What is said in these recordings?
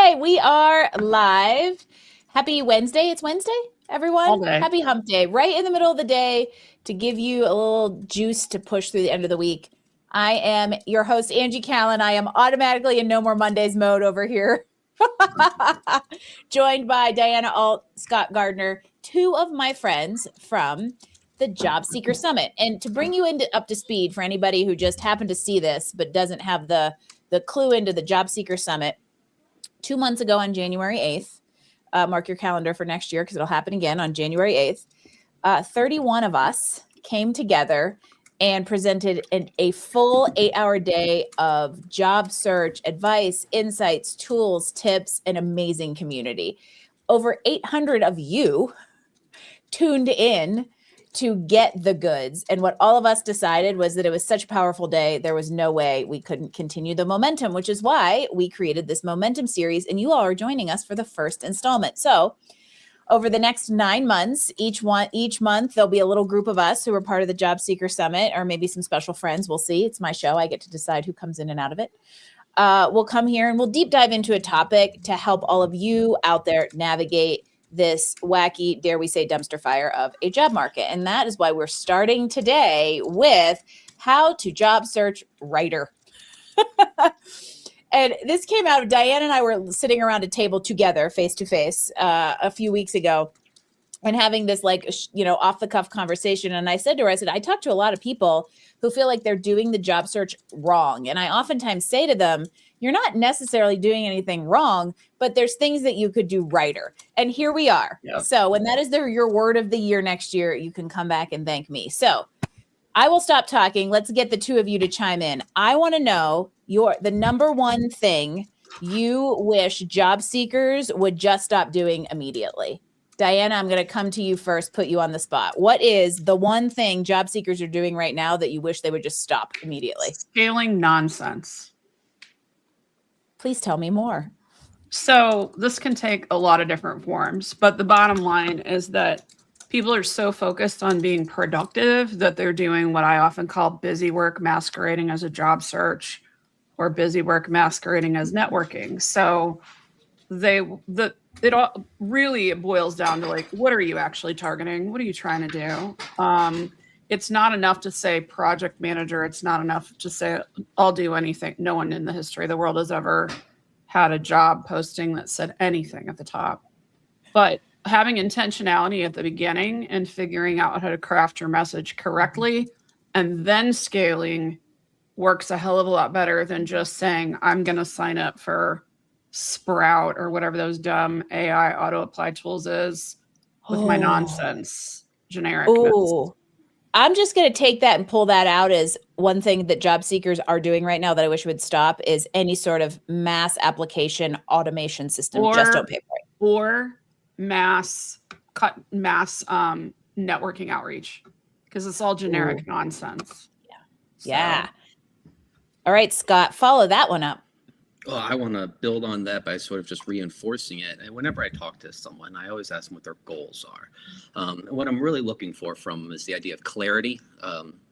right, we are live. Happy Wednesday. It's Wednesday, everyone. All day. Happy hump day, right in the middle of the day to give you a little juice to push through the end of the week. I am your host, Angie Callen. I am automatically in No More Mondays mode over here. Joined by Diana Alt, Scott Gardner, two of my friends from the Job Seeker Summit. And to bring you up to speed for anybody who just happened to see this but doesn't have the clue into the Job Seeker Summit, 2 months ago on January 8th, mark your calendar for next year because it'll happen again on January 8th, 31 of us came together and presented a full 8-hour day of job search, advice, insights, tools, tips, and amazing community. Over 800 of you tuned in to get the goods. And what all of us decided was that it was such a powerful day, there was no way we couldn't continue the momentum, which is why we created this momentum series. And you all are joining us for the first installment. So over the next 9 months, each month, there'll be a little group of us who are part of the Job Seeker Summit, or maybe some special friends. We'll see. It's my show. I get to decide who comes in and out of it. We'll come here and we'll deep dive into a topic to help all of you out there navigate this wacky, dare we say, dumpster fire of a job market. And that is why we're starting today with how to job search writer. And this came out of Diane and I were sitting around a table together face to face a few weeks ago and having this off the cuff conversation. And I said to her, I talk to a lot of people who feel like they're doing the job search wrong. And I oftentimes say to them, you're not necessarily doing anything wrong, but there's things that you could do righter. And here we are. Yep. So when that is your word of the year next year, you can come back and thank me. So I will stop talking. Let's get the two of you to chime in. I want to know the number one thing you wish job seekers would just stop doing immediately. Diana, I'm going to come to you first, put you on the spot. What is the one thing job seekers are doing right now that you wish they would just stop immediately? Scaling nonsense. Please tell me more. So this can take a lot of different forms, but the bottom line is that people are so focused on being productive that they're doing what I often call busy work masquerading as a job search, or busy work masquerading as networking. So it all really boils down to what are you actually targeting? What are you trying to do? It's not enough to say project manager. It's not enough to say I'll do anything. No one in the history of the world has ever had a job posting that said anything at the top. But having intentionality at the beginning and figuring out how to craft your message correctly and then scaling works a hell of a lot better than just saying, I'm going to sign up for Sprout or whatever those dumb AI auto apply tools is with my nonsense generic. Oh, I'm just going to take that and pull that out as one thing that job seekers are doing right now that I wish would stop is any sort of mass application automation system. Just don't pay for it. Or mass networking outreach, because it's all generic nonsense. Yeah. So. Yeah. All right, Scott, follow that one up. Well, I want to build on that by sort of just reinforcing it. And whenever I talk to someone, I always ask them what their goals are. What I'm really looking for from them is the idea of clarity.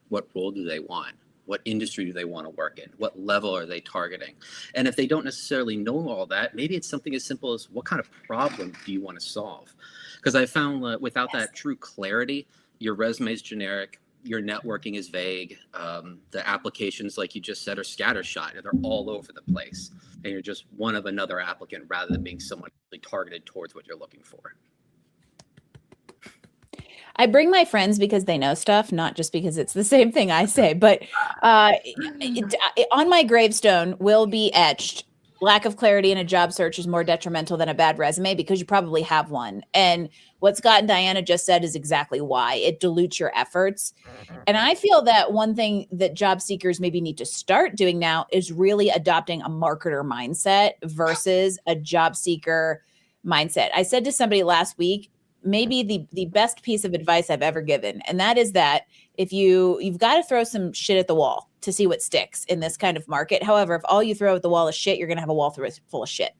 What role do they want? What industry do they want to work in? What level are they targeting? And if they don't necessarily know all that, maybe it's something as simple as what kind of problem do you want to solve? Because I found that without that true clarity, your resume is generic. Your networking is vague. The applications, like you just said, are scattershot. They're all over the place. And you're just one of another applicant rather than being someone really targeted towards what you're looking for. I bring my friends because they know stuff, not just because it's the same thing I say. But on my gravestone will be etched, lack of clarity in a job search is more detrimental than a bad resume because you probably have one. And what Scott and Diana just said is exactly why. It dilutes your efforts. And I feel that one thing that job seekers maybe need to start doing now is really adopting a marketer mindset versus a job seeker mindset. I said to somebody last week, maybe the best piece of advice I've ever given. And that is that if you've got to throw some shit at the wall to see what sticks in this kind of market. However, if all you throw at the wall is shit, you're going to have a wall full of shit.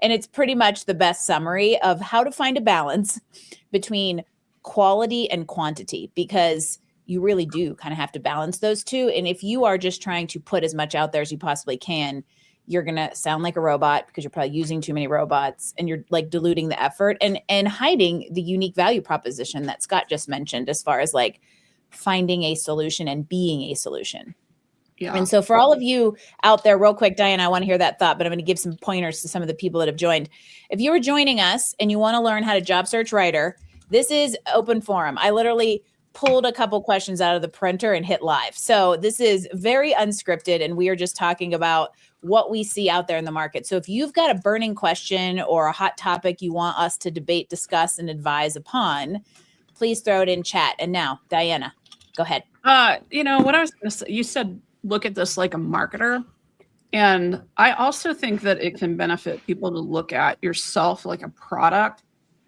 And it's pretty much the best summary of how to find a balance between quality and quantity, because you really do kind of have to balance those two. And if you are just trying to put as much out there as you possibly can, you're going to sound like a robot because you're probably using too many robots, and you're like diluting the effort and hiding the unique value proposition that Scott just mentioned, as far as like finding a solution and being a solution. Yeah. And so for all of you out there, real quick, Diane, I want to hear that thought, but I'm going to give some pointers to some of the people that have joined. If you are joining us and you want to learn how to job search writer, this is open forum. I literally pulled a couple questions out of the printer and hit live. So this is very unscripted, and we are just talking about what we see out there in the market. So if you've got a burning question or a hot topic you want us to debate, discuss, and advise upon, please throw it in chat. And now, Diana, go ahead. What I was going to say, you said, look at this like a marketer. And I also think that it can benefit people to look at yourself like a product,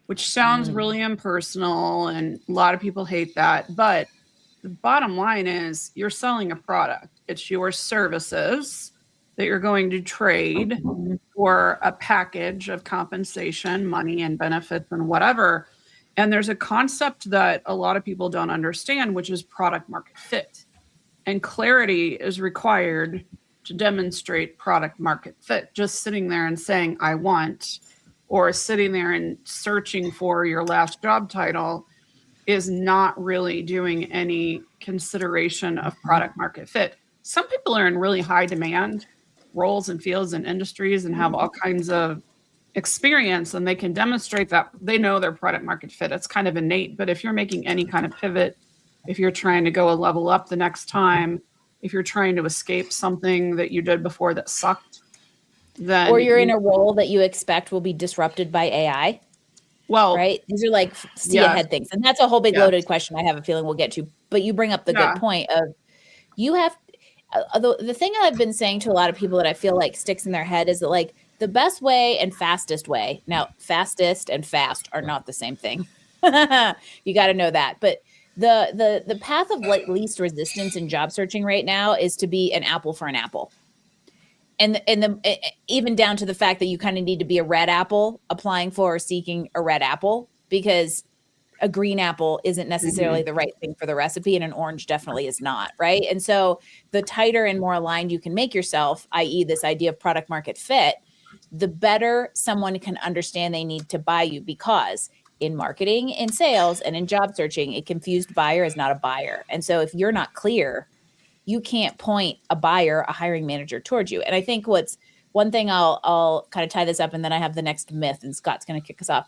which sounds really impersonal, and a lot of people hate that. But the bottom line is you're selling a product. It's your services that you're going to trade for a package of compensation, money and benefits and whatever. And there's a concept that a lot of people don't understand, which is product market fit. And clarity is required to demonstrate product market fit. Just sitting there and saying, I want, or sitting there and searching for your last job title is not really doing any consideration of product market fit. Some people are in really high demand roles and fields and industries and have all kinds of experience, and they can demonstrate that they know their product market fit. It's kind of innate. But if you're making any kind of pivot, if you're trying to go a level up the next time, if you're trying to escape something that you did before that sucked, then or you're in a role that you expect will be disrupted by AI. Well, right. These are like see ahead things. And that's a whole big loaded question I have a feeling we'll get to. But you bring up the good point of you have the thing I've been saying to a lot of people that I feel like sticks in their head is that like the best way and fastest way. Now, fastest and fast are not the same thing. You got to know that. But the path of like least resistance in job searching right now is to be an apple for an apple. And even down to the fact that you kind of need to be a red apple applying for or seeking a red apple, because a green apple isn't necessarily the right thing for the recipe, and an orange definitely is not, right? And so the tighter and more aligned you can make yourself, i.e. this idea of product market fit, the better someone can understand they need to buy you, because in marketing, in sales, and in job searching, a confused buyer is not a buyer. And so if you're not clear, you can't point a buyer, a hiring manager towards you. And I think what's one thing I'll kind of tie this up, and then I have the next myth, and Scott's going to kick us off,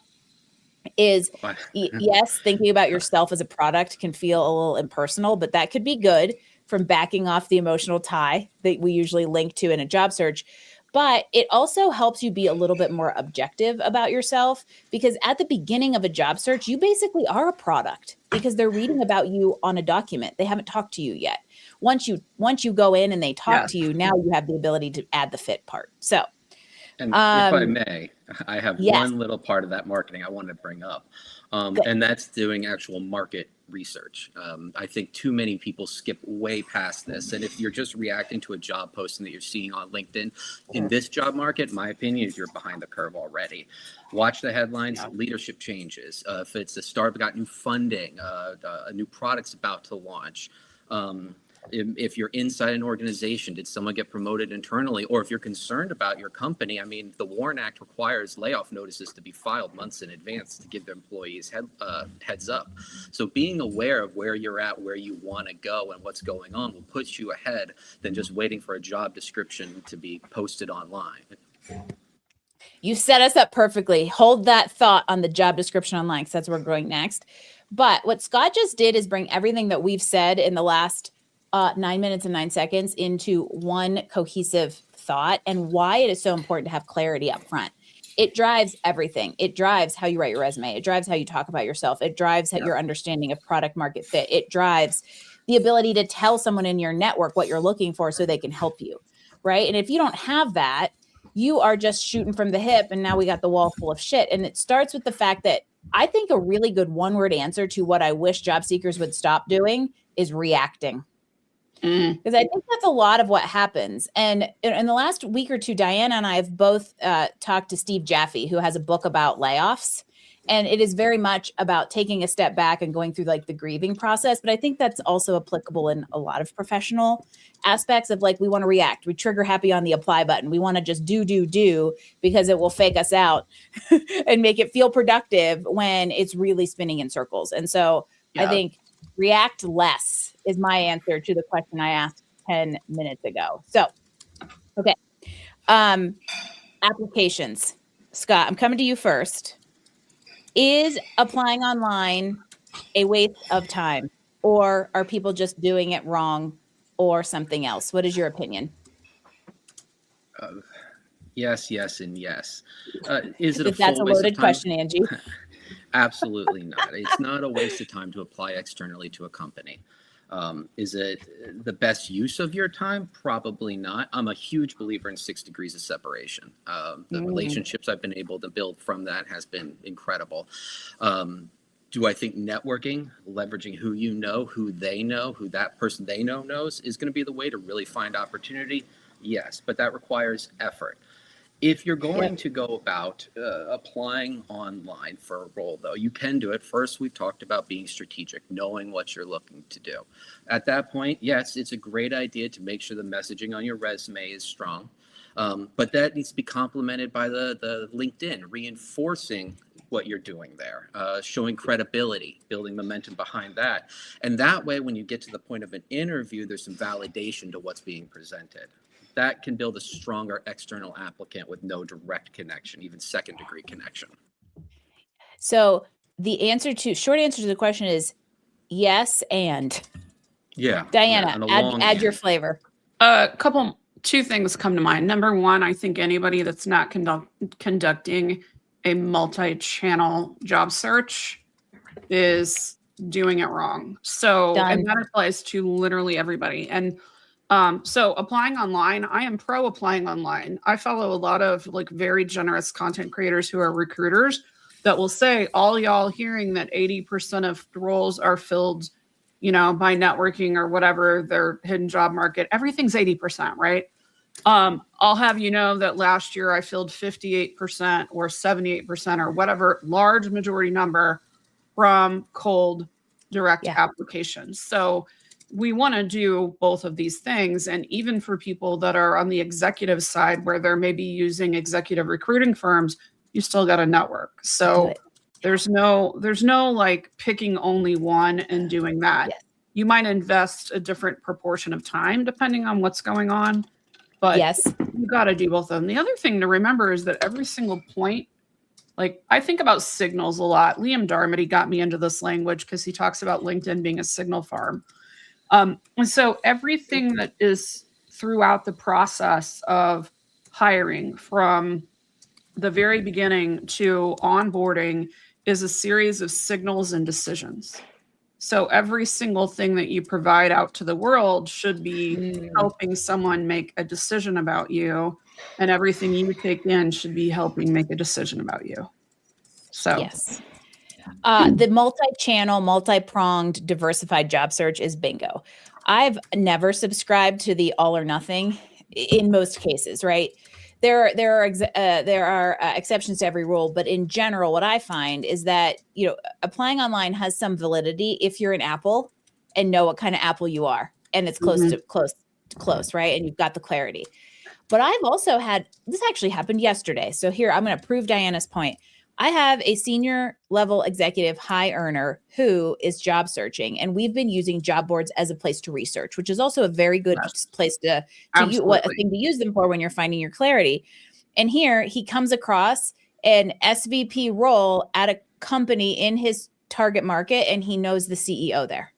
is yes, thinking about yourself as a product can feel a little impersonal, but that could be good from backing off the emotional tie that we usually link to in a job search. But it also helps you be a little bit more objective about yourself, because at the beginning of a job search, you basically are a product because they're reading about you on a document. They haven't talked to you yet. Once you go in and they talk to you, now you have the ability to add the fit part. So, and if I may, I have one little part of that marketing I wanted to bring up, and that's doing actual market research. I think too many people skip way past this. And if you're just reacting to a job posting that you're seeing on LinkedIn in this job market, my opinion is you're behind the curve already. Watch the headlines, leadership changes. If it's a startup got new funding, a new product's about to launch. If you're inside an organization, did someone get promoted internally? Or if you're concerned about your company, I mean, the WARN Act requires layoff notices to be filed months in advance to give the employees heads up. So being aware of where you're at, where you want to go, and what's going on will put you ahead than just waiting for a job description to be posted online. You set us up perfectly. Hold that thought on the job description online, because that's where we're going next. But what Scott just did is bring everything that we've said in the last 9 minutes and 9 seconds into one cohesive thought, and why it is so important to have clarity up front. It drives everything. It drives how you write your resume. It drives how you talk about yourself. It drives your understanding of product market fit. It drives the ability to tell someone in your network what you're looking for so they can help you, right? And if you don't have that, you are just shooting from the hip, and now we got the wall full of shit. And it starts with the fact that I think a really good one-word answer to what I wish job seekers would stop doing is reacting. Because I think that's a lot of what happens. And in the last week or two, Diana and I have both talked to Steve Jaffe, who has a book about layoffs. And it is very much about taking a step back and going through like the grieving process. But I think that's also applicable in a lot of professional aspects of like, we want to react, we trigger happy on the apply button. We want to just do because it will fake us out and make it feel productive when it's really spinning in circles. And so I think react less is my answer to the question I asked 10 minutes ago. So, okay. Applications. Scott, I'm coming to you first. Is applying online a waste of time, or are people just doing it wrong or something else? What is your opinion? Yes, and yes. Is it a That's full a waste loaded of time? question, Angie. Absolutely not. It's not a waste of time to apply externally to a company. Is it the best use of your time? Probably not. I'm a huge believer in 6 degrees of separation. The relationships I've been able to build from that has been incredible. Do I think networking, leveraging who you know, who they know, who that person they know knows, is going to be the way to really find opportunity? Yes, but that requires effort. If you're going to go about applying online for a role, though, you can do it. First, we've talked about being strategic, knowing what you're looking to do. At that point, yes, it's a great idea to make sure the messaging on your resume is strong. But that needs to be complemented by the LinkedIn, reinforcing what you're doing there, showing credibility, building momentum behind that. And that way, when you get to the point of an interview, there's some validation to what's being presented. That can build a stronger external applicant with no direct connection, even second degree connection. So the short answer to the question is yes. And Diana, add your flavor. Two things come to mind. Number one, I think anybody that's not conducting a multi-channel job search is doing it wrong. So, and that applies to literally everybody. And so applying online, I am pro applying online. I follow a lot of like very generous content creators who are recruiters that will say, all y'all hearing that 80% of roles are filled, by networking or whatever, their hidden job market, everything's 80%, right? I'll have you know that last year I filled 58% or 78% or whatever large majority number from cold direct applications. So we want to do both of these things. And even for people that are on the executive side where they're maybe using executive recruiting firms, you still got to network. So there's no like picking only one and doing that. Yes. You might invest a different proportion of time depending on what's going on, but you got to do both of them. The other thing to remember is that every single point, like I think about signals a lot. Liam Darmody got me into this language because he talks about LinkedIn being a signal farm. And so everything that is throughout the process of hiring from the very beginning to onboarding is a series of signals and decisions. So every single thing that you provide out to the world should be helping someone make a decision about you, and everything you take in should be helping make a decision about you. So yes. The multi-channel, multi-pronged, diversified job search is bingo. I've never subscribed to the all or nothing in most cases, right? There are exceptions to every rule, but in general, what I find is that, applying online has some validity if you're an Apple and know what kind of Apple you are, and it's close to close, right? And you've got the clarity. But I've also had, this actually happened yesterday. So here, I'm going to prove Diana's point. I have a senior level executive high earner who is job searching, and we've been using job boards as a place to research, which is also a very good place to use, what a thing to use them for when you're finding your clarity. And here he comes across an SVP role at a company in his target market, and he knows the CEO there.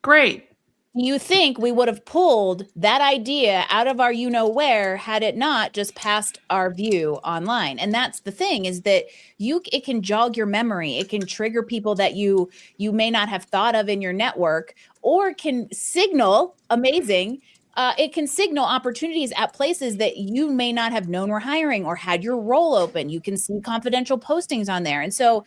Great. You think we would have pulled that idea out of our where had it not just passed our view online? And that's the thing, is that it can jog your memory. It can trigger people that you may not have thought of in your network, or can signal it can signal opportunities at places that you may not have known were hiring or had your role open. You can see confidential postings on there. And so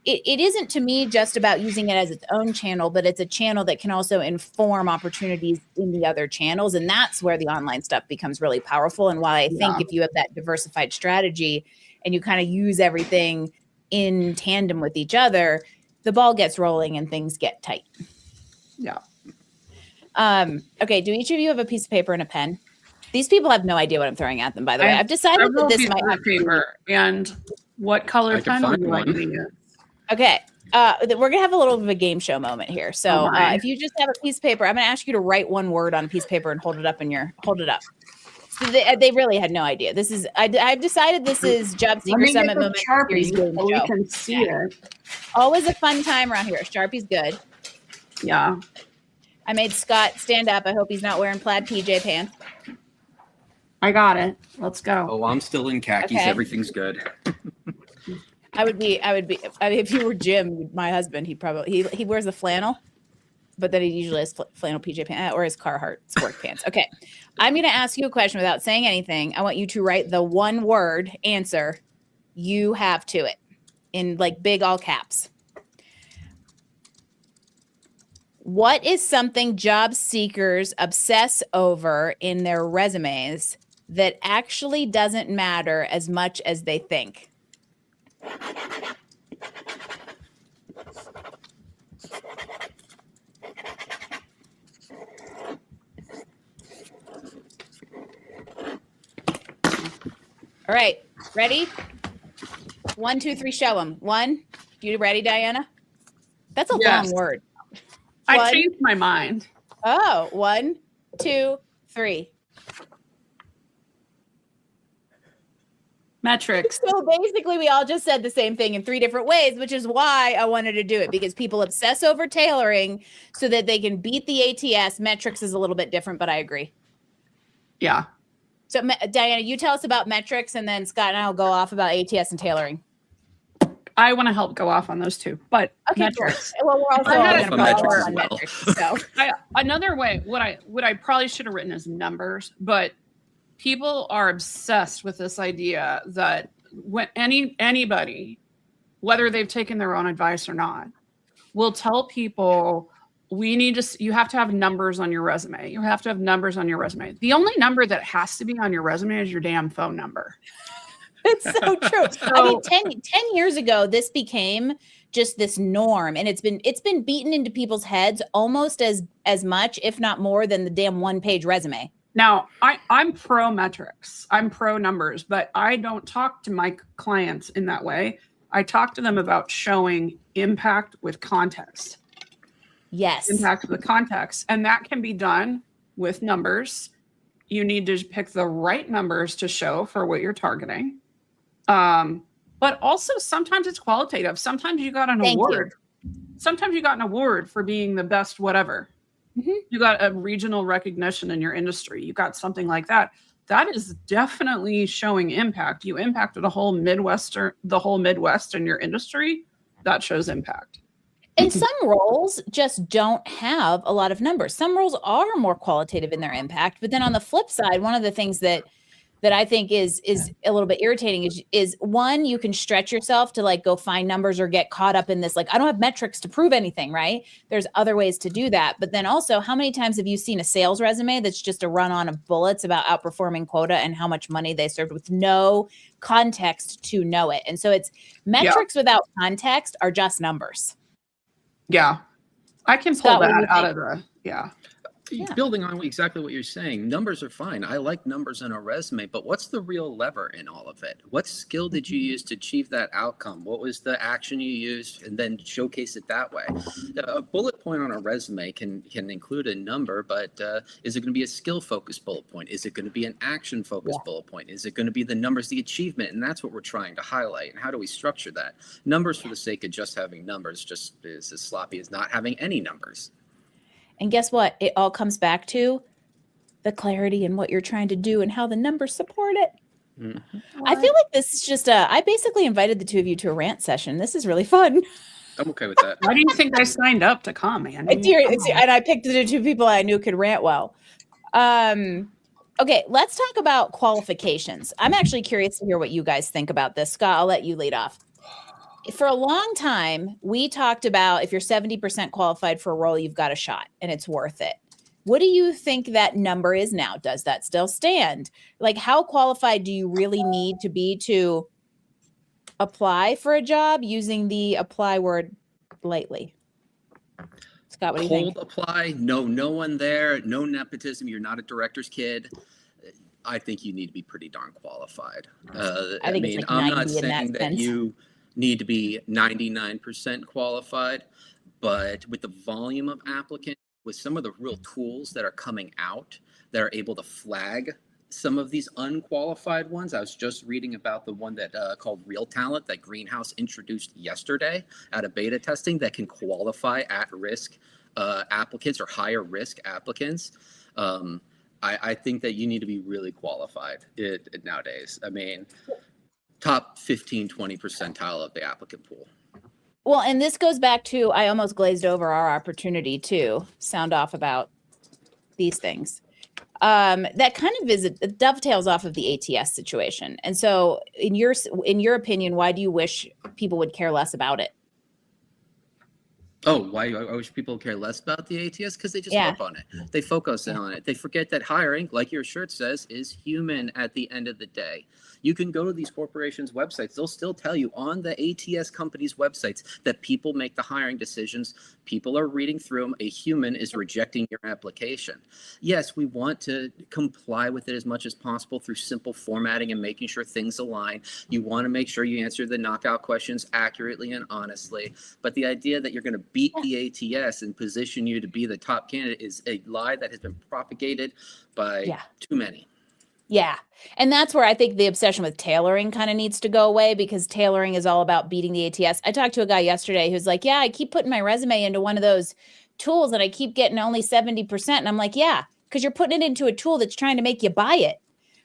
it isn't, to me, just about using it as its own channel, but it's a channel that can also inform opportunities in the other channels. And that's where the online stuff becomes really powerful. And why I think if you have that diversified strategy and you kind of use everything in tandem with each other, the ball gets rolling and things get tight. Yeah. Okay. Do each of you have a piece of paper and a pen? These people have no idea what I'm throwing at them, by the way. I have I've decided that this might have paper. And what color I can pen would find you like one. me to use? Okay. We're gonna have a little bit of a game show moment here. So Oh my. if you just have a piece of paper, I'm gonna ask you to write one word on a piece of paper and hold it up So they really had no idea. This is I've decided this is Job Let Seeker me get Summit the moment Sharpie series game so we show. can see it. Always a fun time around here. Sharpie's good. Yeah. I made Scott stand up. I hope he's not wearing plaid PJ pants. I got it. Let's go. Oh, I'm still in khakis. Okay. Everything's good. I mean, if you were Jim, my husband, he wears the flannel, but then he usually has flannel PJ pants or his Carhartt sport pants. Okay. I'm going to ask you a question without saying anything. I want you to write the one word answer you have to it in like big all caps. What is something job seekers obsess over in their resumes that actually doesn't matter as much as they think? All right, ready? 1, 2, 3, show them. 1, you ready, Diana? That's a Yes. long word. I One. changed my mind. Oh, 1, 2, 3. Metrics. So basically, we all just said the same thing in 3 different ways, which is why I wanted to do it, because people obsess over tailoring so that they can beat the ATS. Metrics is a little bit different, but I agree. Yeah. So, Diana, you tell us about metrics, and then Scott and I will go off about ATS and tailoring. I want to help go off on those two, but Okay, metrics. cool. Well, we're also I all had going it to for metrics follow as on well. metrics. So, Another way, what I probably should have written is numbers, but people are obsessed with this idea that when anybody, whether they've taken their own advice or not, will tell people you have to have numbers on your resume. You have to have numbers on your resume. The only number that has to be on your resume is your damn phone number. it's so true. I mean, 10 years ago, this became just this norm, and it's been beaten into people's heads almost as much, if not more, than the damn one-page resume. Now, I'm pro metrics. I'm pro numbers, but I don't talk to my clients in that way. I talk to them about showing impact with context. Yes. Impact with context. And that can be done with numbers. You need to pick the right numbers to show for what you're targeting. But also sometimes it's qualitative. Sometimes you got an award. Sometimes you got an award for being the best whatever. Mhm. You got a regional recognition in your industry. You got something like that. That is definitely showing impact. You impacted the whole Midwest in your industry. That shows impact. And some roles just don't have a lot of numbers. Some roles are more qualitative in their impact. But then on the flip side, one of the things that I think is a little bit irritating is one, you can stretch yourself to like go find numbers or get caught up in this, like, I don't have metrics to prove anything, right? There's other ways to do that. But then also, how many times have you seen a sales resume that's just a run on of bullets about outperforming quota and how much money they served with no context to know it? And so it's metrics without context are just numbers. Yeah. I can pull Scott, what do that you out think? of the, yeah. Building on exactly what you're saying, numbers are fine. I like numbers in a resume, but what's the real lever in all of it? What skill did you use to achieve that outcome? What was the action you used, and then showcase it that way? A bullet point on a resume can include a number, but is it going to be a skill-focused bullet point? Is it going to be an action-focused bullet point? Is it going to be the numbers, the achievement? And that's what we're trying to highlight. And how do we structure that? Numbers for the sake of just having numbers just is as sloppy as not having any numbers. And guess what? It all comes back to the clarity in what you're trying to do and how the numbers support it. Mm-hmm. I feel like this is just I basically invited the two of you to a rant session. This is really fun. I'm okay with that. Why do you think I signed up to come, Andy? And I picked the two people I knew could rant well. Okay, let's talk about qualifications. I'm actually curious to hear what you guys think about this. Scott, I'll let you lead off. For a long time, we talked about if you're 70% qualified for a role, you've got a shot and it's worth it. What do you think that number is now? Does that still stand? Like, how qualified do you really need to be to apply for a job using the apply word lightly? Scott, what do you think? Cold apply, no one there, no nepotism. You're not a director's kid. I think you need to be pretty darn qualified. I think it's like I'm not 90 in that saying that sense. you need to be 99% qualified, but with the volume of applicants, with some of the real tools that are coming out that are able to flag some of these unqualified ones. I was just reading about the one that called Real Talent that Greenhouse introduced yesterday out of beta testing that can qualify at-risk applicants or higher risk applicants. I think that you need to be really qualified nowadays. I mean, top 15, 20 percentile of the applicant pool. Well, and this goes back to, I almost glazed over our opportunity to sound off about these things. That kind of it dovetails off of the ATS situation. And so in your opinion, why do you wish people would care less about it? Oh, why I wish people care less about the ATS? Because they just harp on it. They focus on it. They forget that hiring, like your shirt says, is human at the end of the day. You can go to these corporations' websites. They'll still tell you on the ATS companies' websites that people make the hiring decisions. People are reading through them. A human is rejecting your application. Yes, we want to comply with it as much as possible through simple formatting and making sure things align. You want to make sure you answer the knockout questions accurately and honestly. But the idea that you're going to beat the ATS and position you to be the top candidate is a lie that has been propagated by too many. Yeah. And that's where I think the obsession with tailoring kind of needs to go away, because tailoring is all about beating the ATS. I talked to a guy yesterday who's like, yeah, I keep putting my resume into one of those tools and I keep getting only 70%. And I'm like, yeah, because you're putting it into a tool that's trying to make you buy it.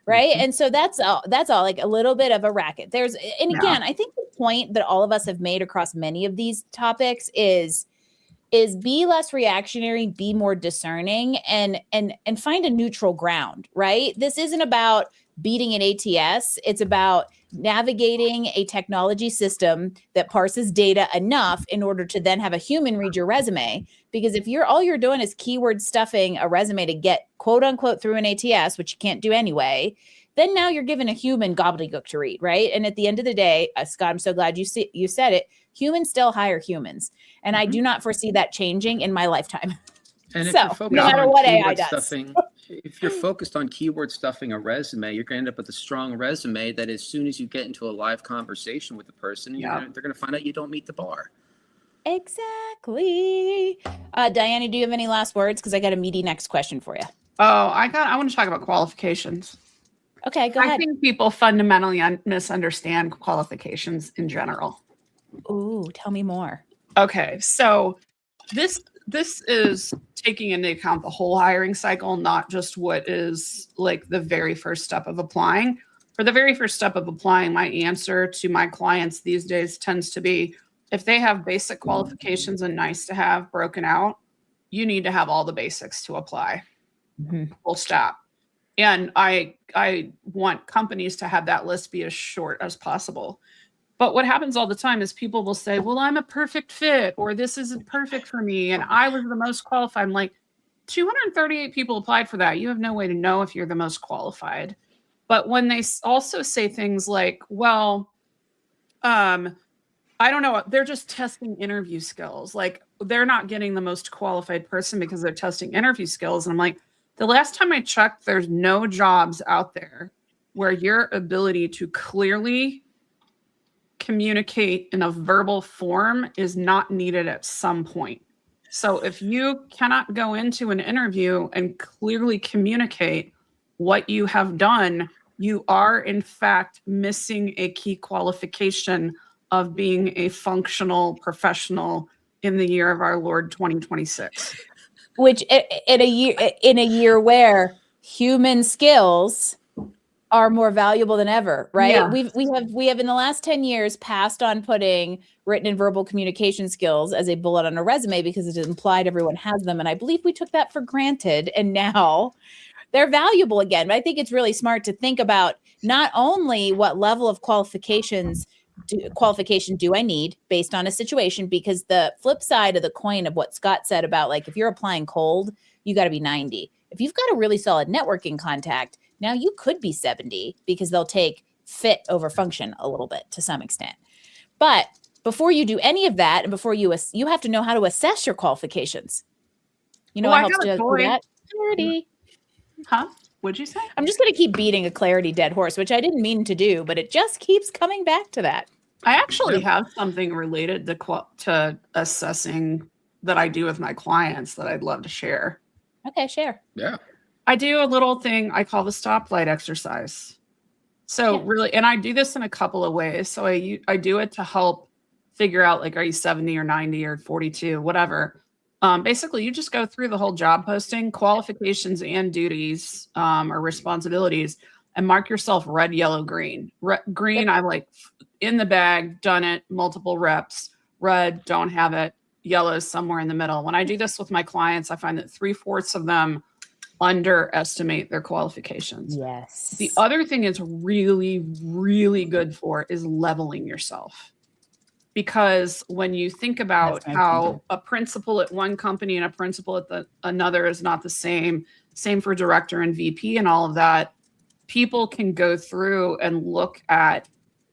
Right. Mm-hmm. And so that's all like a little bit of a racket. And again, I think the point that all of us have made across many of these topics is be less reactionary, be more discerning, and find a neutral ground, right? This isn't about beating an ATS. It's about navigating a technology system that parses data enough in order to then have a human read your resume. Because if all you're doing is keyword stuffing a resume to get quote unquote through an ATS, which you can't do anyway, then now you're given a human gobbledygook to read, right? And at the end of the day, Scott, I'm so glad you said it. Humans still hire humans. And I do not foresee that changing in my lifetime. And if so, you're focused no matter on what AI does. stuffing, if you're focused on keyword stuffing a resume, you're going to end up with a strong resume that as soon as you get into a live conversation with the person, they're going to find out you don't meet the bar. Exactly. Diana, do you have any last words? Because I got a meaty next question for you. Oh, I want to talk about qualifications. Okay, go ahead. I think people fundamentally misunderstand qualifications in general. Ooh, tell me more. Okay, so this is taking into account the whole hiring cycle, not just what is like the very first step of applying. For the very first step of applying, my answer to my clients these days tends to be, if they have basic qualifications and nice to have broken out, you need to have all the basics to apply. Mm-hmm. Full stop. And I want companies to have that list be as short as possible. But what happens all the time is people will say, well, I'm a perfect fit, or this isn't perfect for me, and I was the most qualified. I'm like, 238 people applied for that. You have no way to know if you're the most qualified. But when they also say things like, well, I don't know, they're just testing interview skills. Like, they're not getting the most qualified person because they're testing interview skills. And I'm like, the last time I checked, there's no jobs out there where your ability to clearly communicate in a verbal form is not needed at some point. So if you cannot go into an interview and clearly communicate what you have done, you are in fact missing a key qualification of being a functional professional in the year of our Lord 2026. Which in a year where human skills are more valuable than ever, right? Yeah. We have in the last 10 years passed on putting written and verbal communication skills as a bullet on a resume because it implied everyone has them. And I believe we took that for granted, and now they're valuable again. But I think it's really smart to think about not only what level of qualification do I need based on a situation, because the flip side of the coin of what Scott said about, like, if you're applying cold, you got to be 90. If you've got a really solid networking contact, now you could be 70 because they'll take fit over function a little bit to some extent. But before you do any of that, and before you have to know how to assess your qualifications. You know Well, what I helps got a to do toy. that? Clarity. Huh? What'd you say? I'm just going to keep beating a clarity dead horse, which I didn't mean to do, but it just keeps coming back to that. I actually have something related to assessing that I do with my clients that I'd love to share. Okay, share. Yeah. I do a little thing I call the stoplight exercise. So Yeah. really, and I do this in a couple of ways. So I do it to help figure out, like, are you 70 or 90 or 42, whatever. Basically, you just go through the whole job posting, qualifications and duties or responsibilities, and mark yourself red, yellow, green. Green, Yep. I like in the bag, done it, multiple reps. Red, don't have it. Yellow is somewhere in the middle. When I do this with my clients, I find that 3/4 of them underestimate their qualifications. Yes. The other thing it's really, really good for is leveling yourself. Because when you think about That's my how opinion. a principal at one company and a principal at another is not the same for director and VP and all of that, people can go through and look at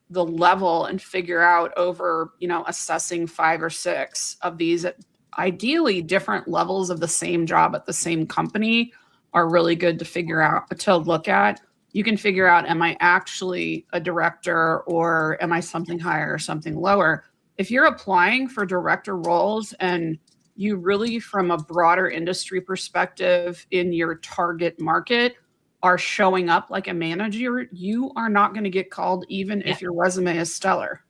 the level and figure out over, assessing 5 or 6 of these at ideally different levels of the same job at the same company are really good to figure out, to look at. You can figure out, am I actually a director or am I something higher or something lower? If you're applying for director roles and you really, from a broader industry perspective in your target market, are showing up like a manager, you are not going to get called even if your resume is stellar.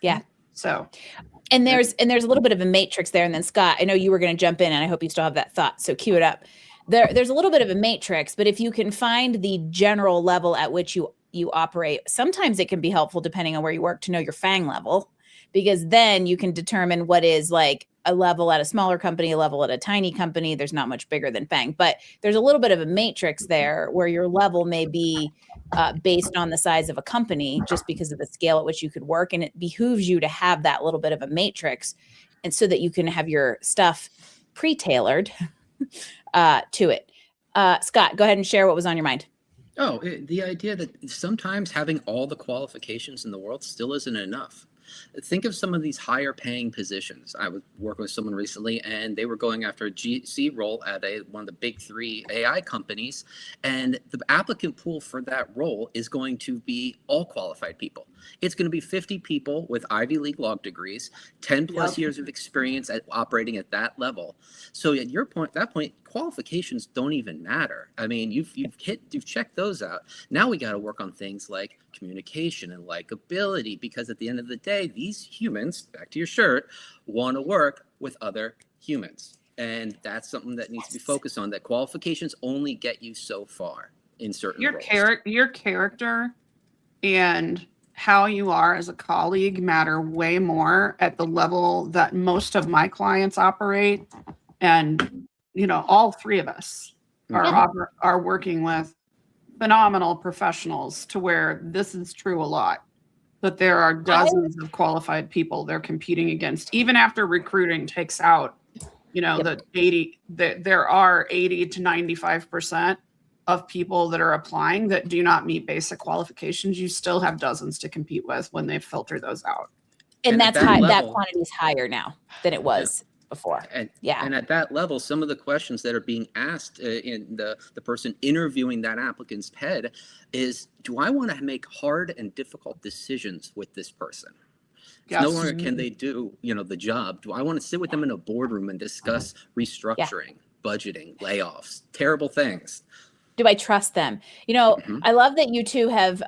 Yeah. So, and there's a little bit of a matrix there. And then Scott, I know you were going to jump in, and I hope you still have that thought. So cue it up. There's a little bit of a matrix, but if you can find the general level at which you operate, sometimes it can be helpful, depending on where you work, to know your FANG level, because then you can determine what is like a level at a smaller company, a level at a tiny company. There's not much bigger than FANG, but there's a little bit of a matrix there where your level may be based on the size of a company, just because of the scale at which you could work. And it behooves you to have that little bit of a matrix, and so that you can have your stuff pre-tailored to it. Scott, go ahead and share what was on your mind. Oh, the idea that sometimes having all the qualifications in the world still isn't enough. Think of some of these higher paying positions. I was working with someone recently, and they were going after a GC role at one of the big 3 AI companies. And the applicant pool for that role is going to be all qualified people. It's going to be 50 people with Ivy League law degrees, 10 plus years of experience at operating at that level. So at that point, qualifications don't even matter. I mean, you've checked those out. Now we got to work on things like communication and likability, because at the end of the day, these humans, back to your shirt, want to work with other humans. And that's something that needs to be focused on, that qualifications only get you so far in certain roles. Your character and how you are as a colleague matter way more at the level that most of my clients operate. And, all 3 of us are working with phenomenal professionals, to where this is true a lot, that there are dozens of qualified people they're competing against, even after recruiting takes out, there are 80 to 95% of people that are applying that do not meet basic qualifications. You still have dozens to compete with when they filter those out. And that's high. That quantity is higher now than it was before. And at that level, some of the questions that are being asked in the person interviewing that applicant's head is, do I want to make hard and difficult decisions with this person? Yes. No longer can they do, the job. Do I want to sit with them in a boardroom and discuss restructuring, budgeting, layoffs, terrible things? Do I trust them? I love that you two have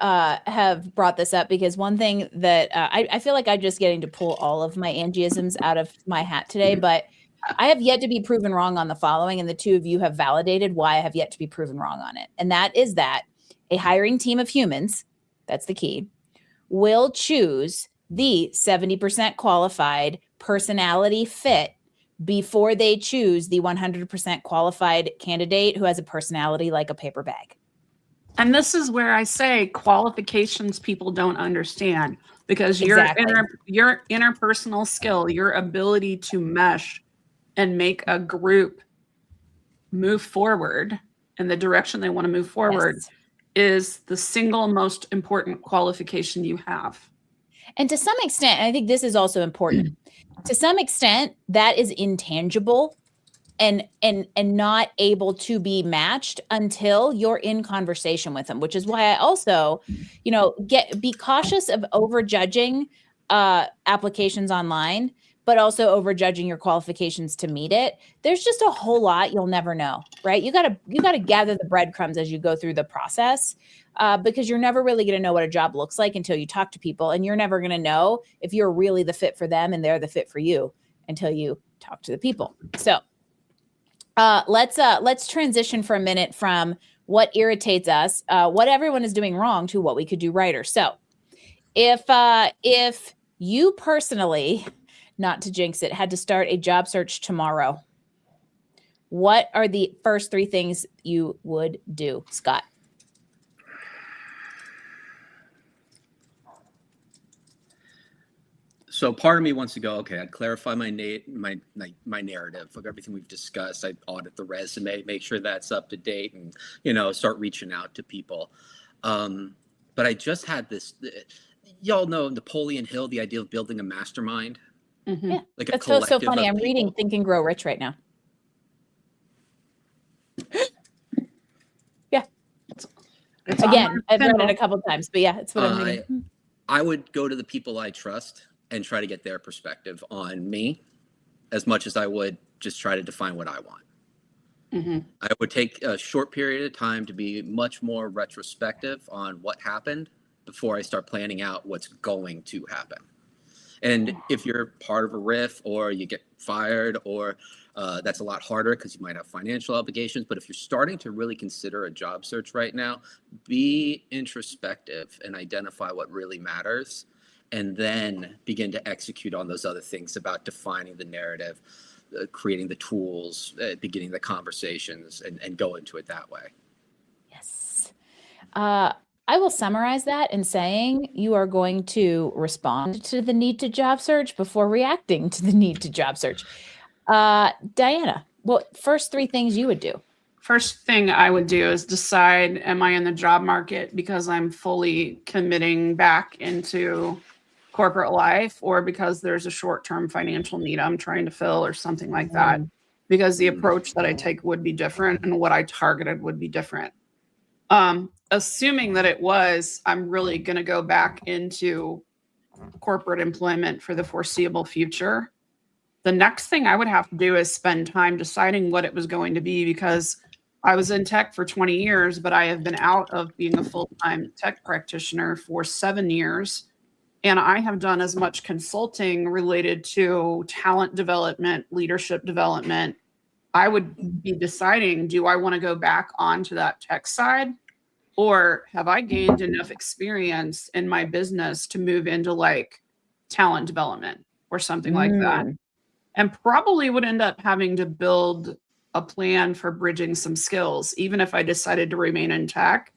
brought this up, because one thing that I feel like I'm just getting to pull all of my Angiisms out of my hat today, but I have yet to be proven wrong on the following, and the 2 of you have validated why I have yet to be proven wrong on it. And that is that a hiring team of humans, that's the key, will choose the 70% qualified personality fit before they choose the 100% qualified candidate who has a personality like a paper bag. And this is where I say qualifications people don't understand, because your interpersonal skill, your ability to mesh and make a group move forward in the direction they want to move forward, is the single most important qualification you have. And to some extent, and I think this is also important, to some extent, that is intangible and not able to be matched until you're in conversation with them, which is why I also, be cautious of overjudging applications online, but also overjudging your qualifications to meet it. There's just a whole lot you'll never know, right? You gotta gather the breadcrumbs as you go through the process, because you're never really gonna know what a job looks like until you talk to people, and you're never gonna know if you're really the fit for them and they're the fit for you until you talk to the people. So let's transition for a minute from what irritates us, what everyone is doing wrong, to what we could do righter. So if you personally, not to jinx it, had to start a job search tomorrow, what are the first 3 things you would do, Scott? So part of me wants to go, okay, I'd clarify my narrative of everything we've discussed. I'd audit the resume, make sure that's up to date, and, start reaching out to people. But I just had this, y'all know Napoleon Hill, the idea of building a mastermind. Mm-hmm. Yeah, like that's so funny. I'm reading Think and Grow Rich right now. Yeah. It's Again, I've read it a couple of times, but yeah, it's what I'm reading. I would go to the people I trust and try to get their perspective on me as much as I would just try to define what I want. Mm-hmm. I would take a short period of time to be much more retrospective on what happened before I start planning out what's going to happen. And if you're part of a RIF or you get fired, or that's a lot harder because you might have financial obligations. But if you're starting to really consider a job search right now, be introspective and identify what really matters, and then begin to execute on those other things about defining the narrative, creating the tools, beginning the conversations, and go into it that way. Yes. I will summarize that in saying you are going to respond to the need to job search before reacting to the need to job search. Diana, what first 3 things you would do? First thing I would do is decide, am I in the job market because I'm fully committing back into corporate life, or because there's a short-term financial need I'm trying to fill, or something like that? Because the approach that I take would be different, and what I targeted would be different. Assuming that it was, I'm really going to go back into corporate employment for the foreseeable future. The next thing I would have to do is spend time deciding what it was going to be, because I was in tech for 20 years, but I have been out of being a full-time tech practitioner for 7 years. And I have done as much consulting related to talent development, leadership development. I would be deciding, do I want to go back onto that tech side? Or have I gained enough experience in my business to move into like talent development or something like that? And probably would end up having to build a plan for bridging some skills. Even if I decided to remain in tech,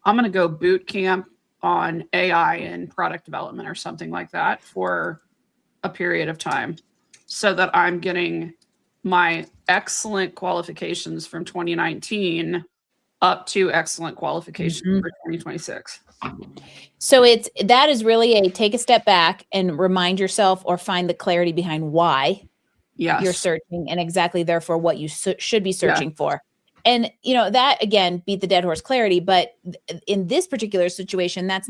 I'm going to go boot camp on AI and product development or something like that for a period of time, so that I'm getting my excellent qualifications from 2019 up to excellent qualifications for 2026. So that is really a take a step back and remind yourself, or find the clarity behind why you're searching, and exactly therefore what you should be searching for. And that, again, beat the dead horse clarity, but in this particular situation, that's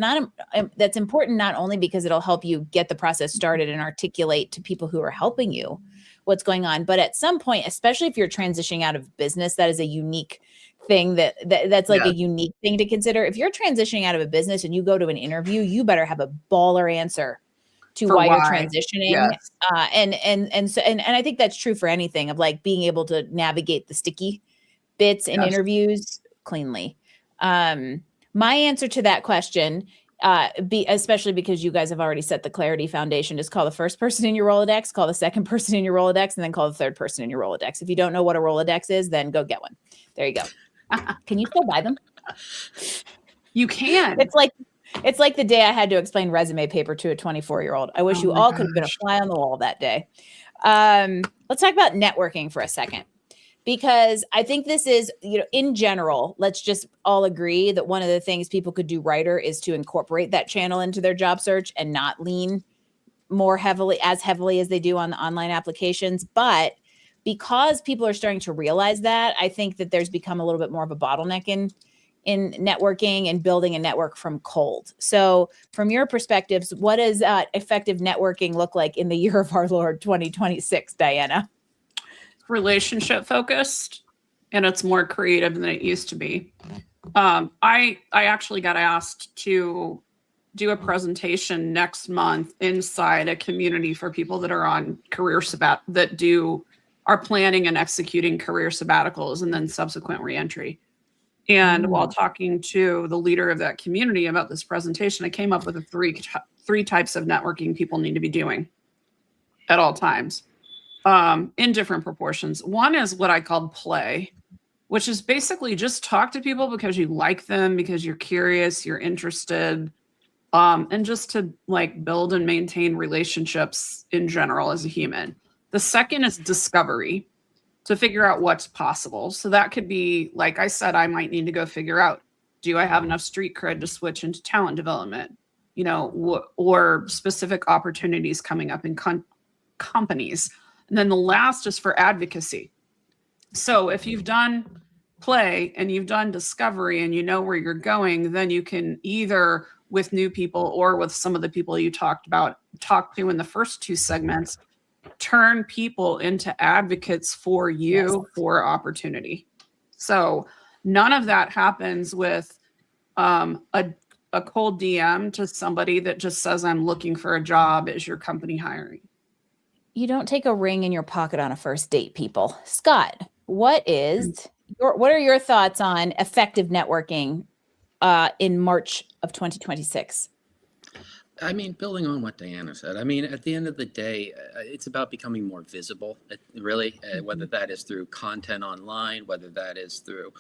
important, not only because it'll help you get the process started and articulate to people who are helping you what's going on, but at some point, especially if you're transitioning out of business, that is a unique thing that's like a unique thing to consider. If you're transitioning out of a business and you go to an interview, you better have a baller answer to why you're transitioning. Yes. And I think that's true for anything, of like being able to navigate the sticky bits in interviews cleanly. My answer to that question, especially because you guys have already set the clarity foundation, is call the first person in your Rolodex, call the second person in your Rolodex, and then call the third person in your Rolodex. If you don't know what a Rolodex is, then go get one. There you go. Can you still buy them? You can. It's like the day I had to explain resume paper to a 24-year-old. I wish you all could have been a fly on the wall that day. Let's talk about networking for a second. because I think this is, in general, let's just all agree that one of the things people could do righter is to incorporate that channel into their job search and not lean as heavily as they do on the online applications. But because people are starting to realize that, I think that there's become a little bit more of a bottleneck in networking and building a network from cold. So from your perspectives, what does effective networking look like in the year of our Lord 2026, Diana? Relationship focused, and it's more creative than it used to be. I actually got asked to do a presentation next month inside a community for people that are on are planning and executing career sabbaticals and then subsequent reentry. And while talking to the leader of that community about this presentation, I came up with the three types of networking people need to be doing at all times, in different proportions. One is what I called play, which is basically just talk to people because you like them, because you're curious, you're interested, and just to like build and maintain relationships in general as a human. The second is discovery, to figure out what's possible. So that could be, like I said, I might need to go figure out, do I have enough street cred to switch into talent development, or specific opportunities coming up in companies. And then the last is for advocacy. So if you've done play and you've done discovery and you know where you're going, then you can either with new people or with some of the people you talked to in the first two segments, turn people into advocates for you for opportunity. So none of that happens with a cold DM to somebody that just says, I'm looking for a job. Is your company hiring? You don't take a ring in your pocket on a first date, people. Scott, what are your thoughts on effective networking in March of 2026? I mean, building on what Diana said, I mean, at the end of the day, it's about becoming more visible, really, whether that is through content online, whether that is through,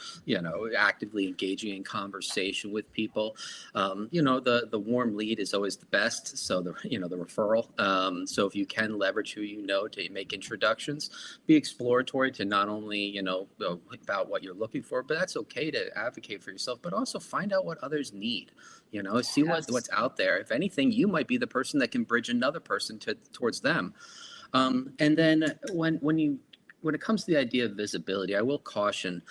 actively engaging in conversation with people. The warm lead is always the best. So the referral. So if you can leverage who you know to make introductions, be exploratory to not only, about what you're looking for, but that's okay to advocate for yourself, but also find out what others need. See what's out there. If anything, you might be the person that can bridge another person towards them. And then when it comes to the idea of visibility, I will caution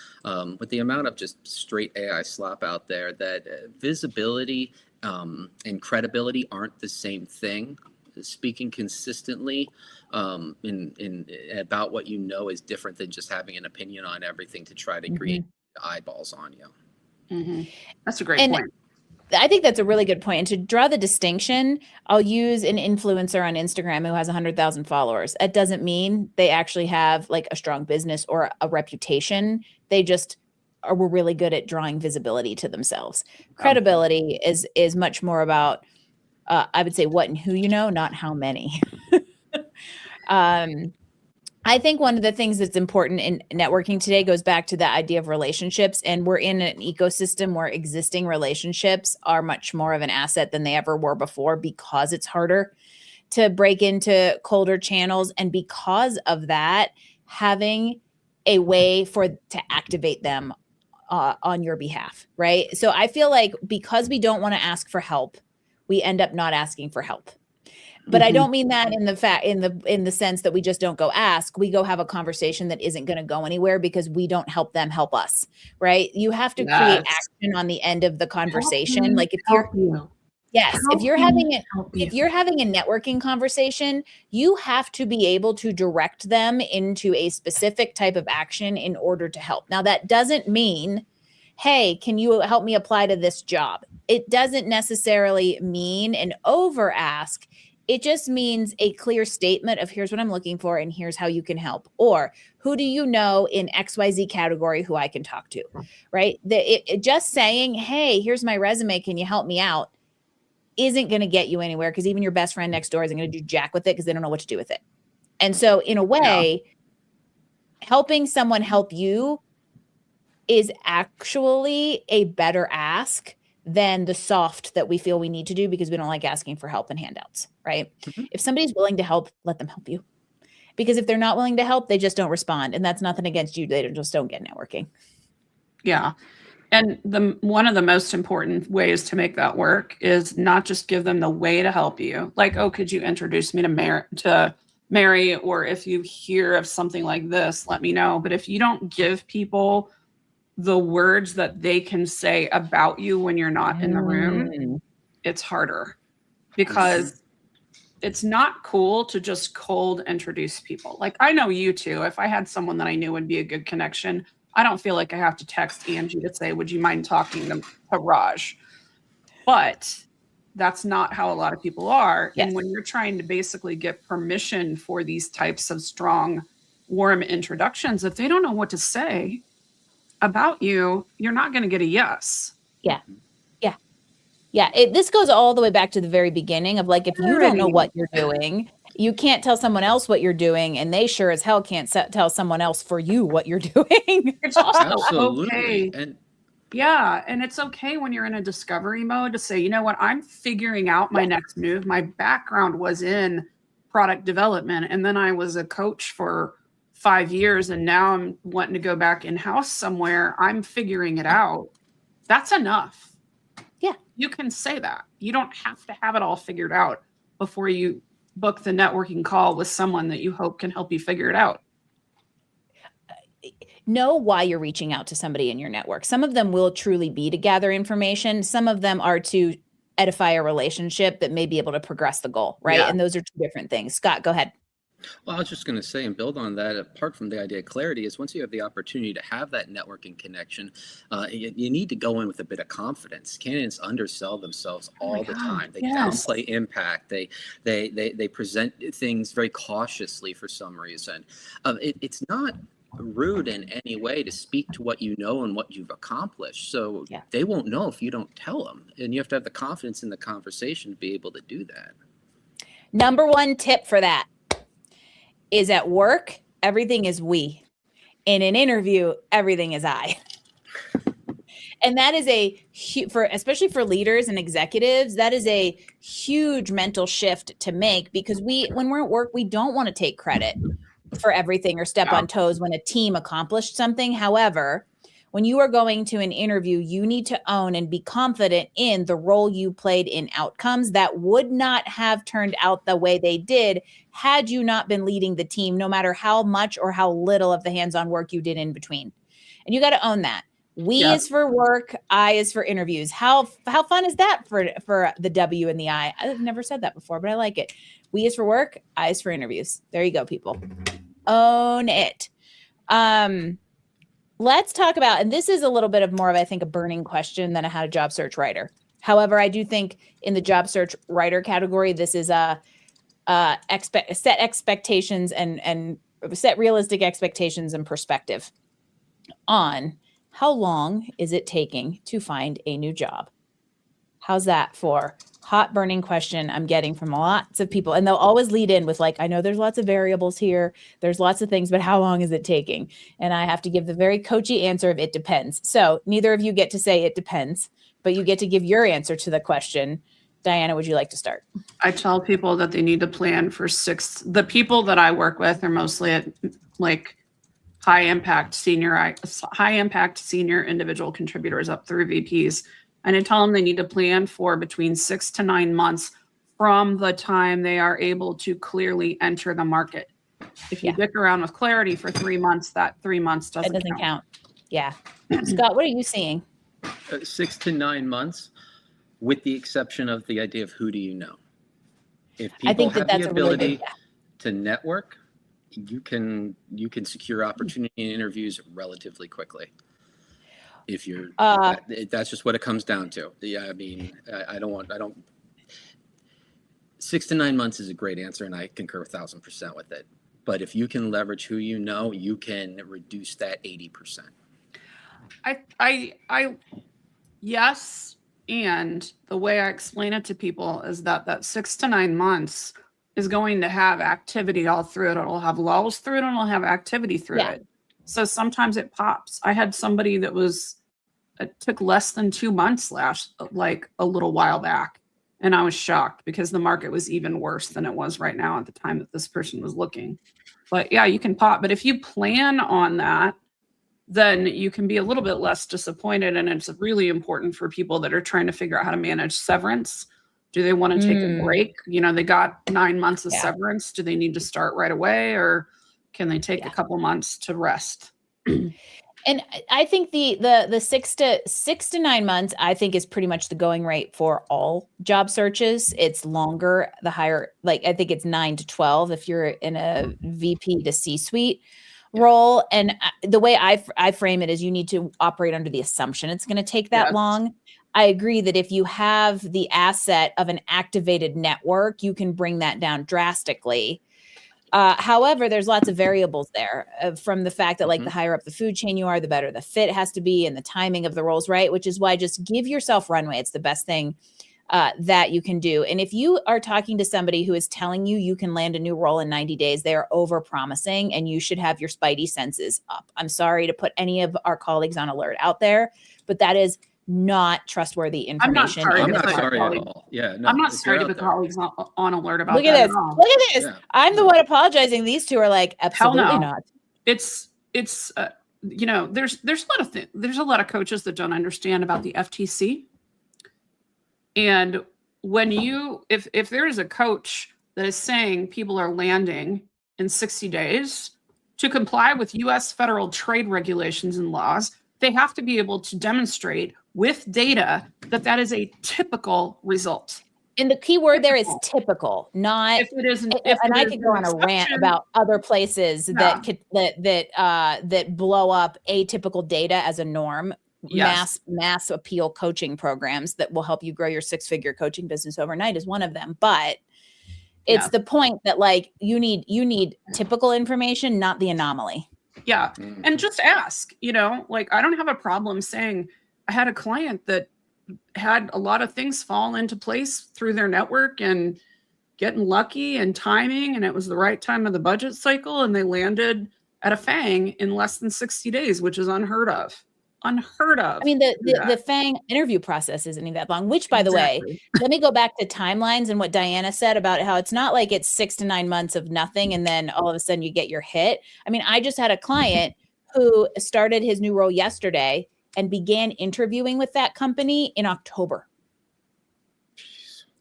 with the amount of just straight AI slop out there that visibility and credibility aren't the same thing. Speaking consistently in about what is different than just having an opinion on everything to try to create eyeballs on you. Mm-hmm. That's a great point. I think that's a really good point. And to draw the distinction, I'll use an influencer on Instagram who has 100,000 followers. That doesn't mean they actually have like a strong business or a reputation. They just were really good at drawing visibility to themselves. Credibility is much more about, I would say, what and who not how many. I think one of the things that's important in networking today goes back to the idea of relationships. And we're in an ecosystem where existing relationships are much more of an asset than they ever were before, because it's harder to break into colder channels. And because of that, having a way to activate them on your behalf, right? So I feel like because we don't want to ask for help, we end up not asking for help. But I don't mean that in the sense that we just don't go ask. We go have a conversation that isn't going to go anywhere because we don't help them help us, right? You have to create action on the end of the conversation. Like if you're having a networking conversation, you have to be able to direct them into a specific type of action in order to help. Now that doesn't mean, hey, can you help me apply to this job? It doesn't necessarily mean an over ask. It just means a clear statement of here's what I'm looking for and here's how you can help. Or who do you know in XYZ category who I can talk to, right? Just saying, hey, here's my resume, can you help me out, isn't going to get you anywhere, because even your best friend next door isn't going to do jack with it because they don't know what to do with it. And so in a way, helping someone help you is actually a better ask than the soft that we feel we need to do because we don't like asking for help and handouts, right? If somebody's willing to help, let them help you. Because if they're not willing to help, they just don't respond. And that's nothing against you. They just don't get networking. Yeah. And one of the most important ways to make that work is not just give them the way to help you. Like, oh, could you introduce me to Mary? Or if you hear of something like this, let me know. But if you don't give people the words that they can say about you when you're not in the room, it's harder, because it's not cool to just cold introduce people. Like, I know you two, if I had someone that I knew would be a good connection, I don't feel like I have to text Angie to say, would you mind talking to Raj? But that's not how a lot of people are. Yes. And when you're trying to basically get permission for these types of strong, warm introductions, if they don't know what to say about you, you're not going to get a yes. Yeah. This goes all the way back to the very beginning of, like, if you don't know what you're doing, you can't tell someone else what you're doing, and they sure as hell can't tell someone else for you what you're doing. It's also Absolutely. okay. And it's okay when you're in a discovery mode to say, you know what, I'm figuring out my next move. My background was in product development, and then I was a coach for 5 years, and now I'm wanting to go back in-house somewhere. I'm figuring it out. That's enough. Yeah. You can say that. You don't have to have it all figured out before you book the networking call with someone that you hope can help you figure it out. Know why you're reaching out to somebody in your network. Some of them will truly be to gather information. Some of them are to edify a relationship that may be able to progress the goal, right? Yeah. And those are two different things. Scott, go ahead. Well, I was just going to say and build on that, apart from the idea of clarity, is once you have the opportunity to have that networking connection, you need to go in with a bit of confidence. Candidates undersell themselves all the time. They downplay impact. They present things very cautiously for some reason. It's not rude in any way to speak to what you know and what you've accomplished. So they won't know if you don't tell them. And you have to have the confidence in the conversation to be able to do that. Number one tip for that is, at work, everything is we. In an interview, everything is I. And that is especially for leaders and executives, that is a huge mental shift to make, because when we're at work, we don't want to take credit for everything or step on toes when a team accomplished something. However, when you are going to an interview, you need to own and be confident in the role you played in outcomes that would not have turned out the way they did had you not been leading the team, no matter how much or how little of the hands-on work you did in between. And you got to own that. We is for work, I is for interviews. How fun is that for the W and the I? I've never said that before, but I like it. We is for work, I is for interviews. There you go, people. Own it. Let's talk about, and this is a little bit of more of, I think, a burning question than a how to job search writer. However, I do think in the job search writer category, this is set expectations and set realistic expectations and perspective on how long is it taking to find a new job. How's that for hot burning question I'm getting from lots of people? And they'll always lead in with, like, I know there's lots of variables here. There's lots of things, but how long is it taking? And I have to give the very coachy answer of it depends. So neither of you get to say it depends, but you get to give your answer to the question. Diana, would you like to start? I tell people that they need to plan for the people that I work with are mostly at like high impact senior individual contributors up through VPs. And I tell them they need to plan for between 6 to 9 months from the time they are able to clearly enter the market. If you dick around with clarity for 3 months, that 3 months doesn't count. Yeah. Scott, what are you seeing? 6 to 9 months, with the exception of the idea of who do you know. If people have the ability to network, you can secure opportunity in interviews relatively quickly. If you're, that's just what it comes down to. Yeah, I mean, I don't. 6 to 9 months is a great answer, and I concur 1,000% with it. But if you can leverage who you know, you can reduce that 80%. Yes, and the way I explain it to people is that 6 to 9 months is going to have activity all through it. It'll have lulls through it, and it'll have activity through it. So sometimes it pops. I had somebody that it took less than 2 months like a little while back. And I was shocked because the market was even worse than it was right now at the time that this person was looking. But yeah, you can pop. But if you plan on that, then you can be a little bit less disappointed. And it's really important for people that are trying to figure out how to manage severance. Do they want to take a break? You know, they got 9 months of severance. Do they need to start right away, or can they take a couple months to rest? And I think the 6 to 9 months, I think, is pretty much the going rate for all job searches. It's longer, the higher, like I think it's 9 to 12 if you're in a VP to C-suite role. And the way I frame it is you need to operate under the assumption it's going to take that long. I agree that if you have the asset of an activated network, you can bring that down drastically. However, there's lots of variables there from the fact that like the higher up the food chain you are, the better the fit has to be and the timing of the roles, right? Which is why just give yourself runway. It's the best thing that you can do. And if you are talking to somebody who is telling you you can land a new role in 90 days, they are over promising and you should have your spidey senses up. I'm sorry to put any of our colleagues on alert out there, but that is not trustworthy information. I'm not sorry at all. Yeah, no, I'm not sorry to put colleagues on alert about Look at this. Look at this. Yeah. I'm the one apologizing. These two are like, absolutely not. It's you know, there's a lot of coaches that don't understand about the FTC. And when if there is a coach that is saying people are landing in 60 days to comply with US federal trade regulations and laws, they have to be able to demonstrate with data that is a typical result. And the key word there is typical, not. If it isn't, and I could go on a rant about other places that could that blow up atypical data as a norm. Mass appeal coaching programs that will help you grow your 6-figure coaching business overnight is one of them. But it's the point that like you need typical information, not the anomaly. Yeah. And just ask, you know, like I don't have a problem saying I had a client that had a lot of things fall into place through their network and getting lucky and timing. And it was the right time of the budget cycle. And they landed at a FANG in less than 60 days, which is unheard of. I mean, the FANG interview process isn't even that long, which, by the way, let me go back to timelines and what Diana said about how it's not like it's 6 to 9 months of nothing and then all of a sudden you get your hit. I mean, I just had a client who started his new role yesterday and began interviewing with that company in October.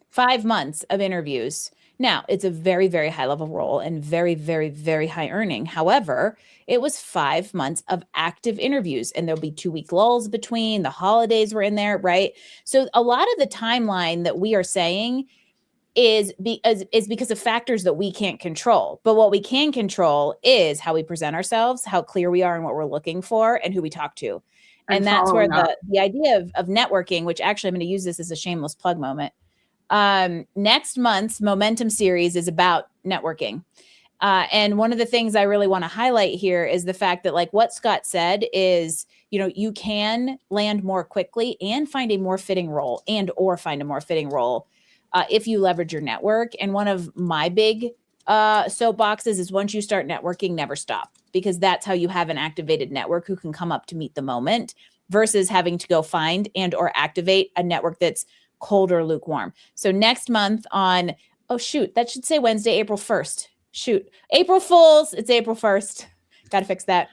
5 months of interviews. Now, it's a very, very high level role and very, very, very high earning. However, it was 5 months of active interviews and there'll be 2-week lulls between. The holidays were in there, right? So a lot of the timeline that we are saying is because of factors that we can't control. But what we can control is how we present ourselves, how clear we are in what we're looking for, and who we talk to. And that's where the idea of networking, which actually I'm going to use this as a shameless plug moment. Next month's Momentum series is about networking. And one of the things I really want to highlight here is the fact that like what Scott said is, you know, you can land more quickly and find a more fitting role if you leverage your network. And one of my big soapboxes is once you start networking, never stop, because that's how you have an activated network who can come up to meet the moment versus having to go find and or activate a network that's cold or lukewarm. So next month on, that should say Wednesday, April 1st. April Fools. It's April 1st. Got to fix that.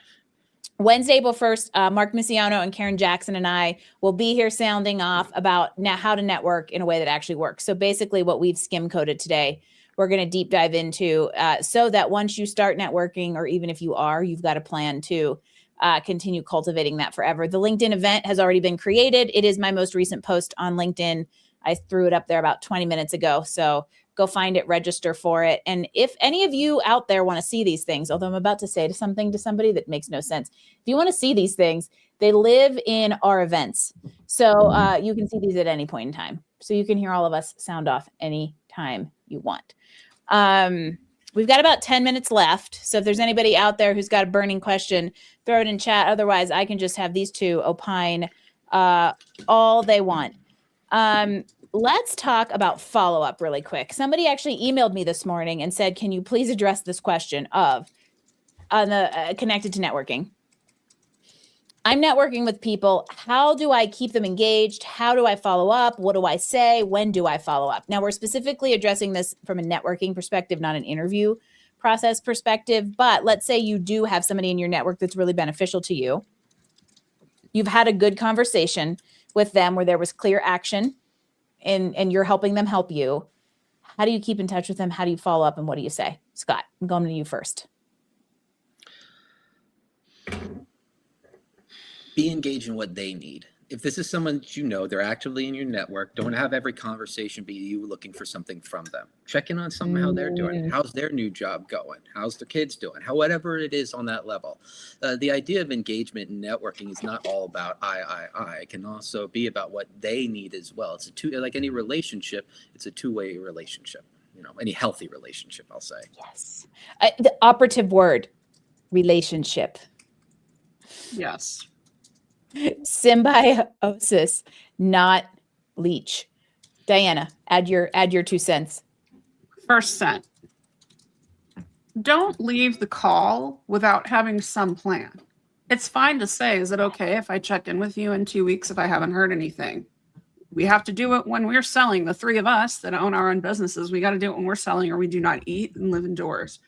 Wednesday, April 1st, Mark Misiano and Karen Jackson and I will be here sounding off about how to network in a way that actually works. So basically what we've skim coded today, we're going to deep dive into so that once you start networking, or even if you are, you've got a plan to continue cultivating that forever. The LinkedIn event has already been created. It is my most recent post on LinkedIn. I threw it up there about 20 minutes ago. So go find it, register for it. And if any of you out there want to see these things, although I'm about to say something to somebody that makes no sense. If you want to see these things, they live in our events. So you can see these at any point in time. So you can hear all of us sound off anytime you want. We've got about 10 minutes left. So if there's anybody out there who's got a burning question, throw it in chat. Otherwise, I can just have these two opine all they want. Let's talk about follow-up really quick. Somebody actually emailed me this morning and said, can you please address this question of connected to networking? I'm networking with people. How do I keep them engaged? How do I follow up? What do I say? When do I follow up? Now, we're specifically addressing this from a networking perspective, not an interview process perspective, but let's say you do have somebody in your network that's really beneficial to you. You've had a good conversation with them where there was clear action and you're helping them help you. How do you keep in touch with them? How do you follow up? And what do you say? Scott, I'm going to you first. Be engaged in what they need. If this is someone that you know, they're actively in your network, don't have every conversation be you looking for something from them. Check in on something, how they're doing. How's their new job going? How's their kids doing? Whatever it is on that level. The idea of engagement and networking is not all about I. It can also be about what they need as well. It's like any relationship, it's a two-way relationship. Any healthy relationship, I'll say. Yes. The operative word, relationship. Yes. Symbiosis, not leech. Diana, add your 2 cents. First cent. Don't leave the call without having some plan. It's fine to say, is it okay if I check in with you in 2 weeks if I haven't heard anything? We have to do it when we're selling. The three of us that own our own businesses, we got to do it when we're selling, or we do not eat and live indoors.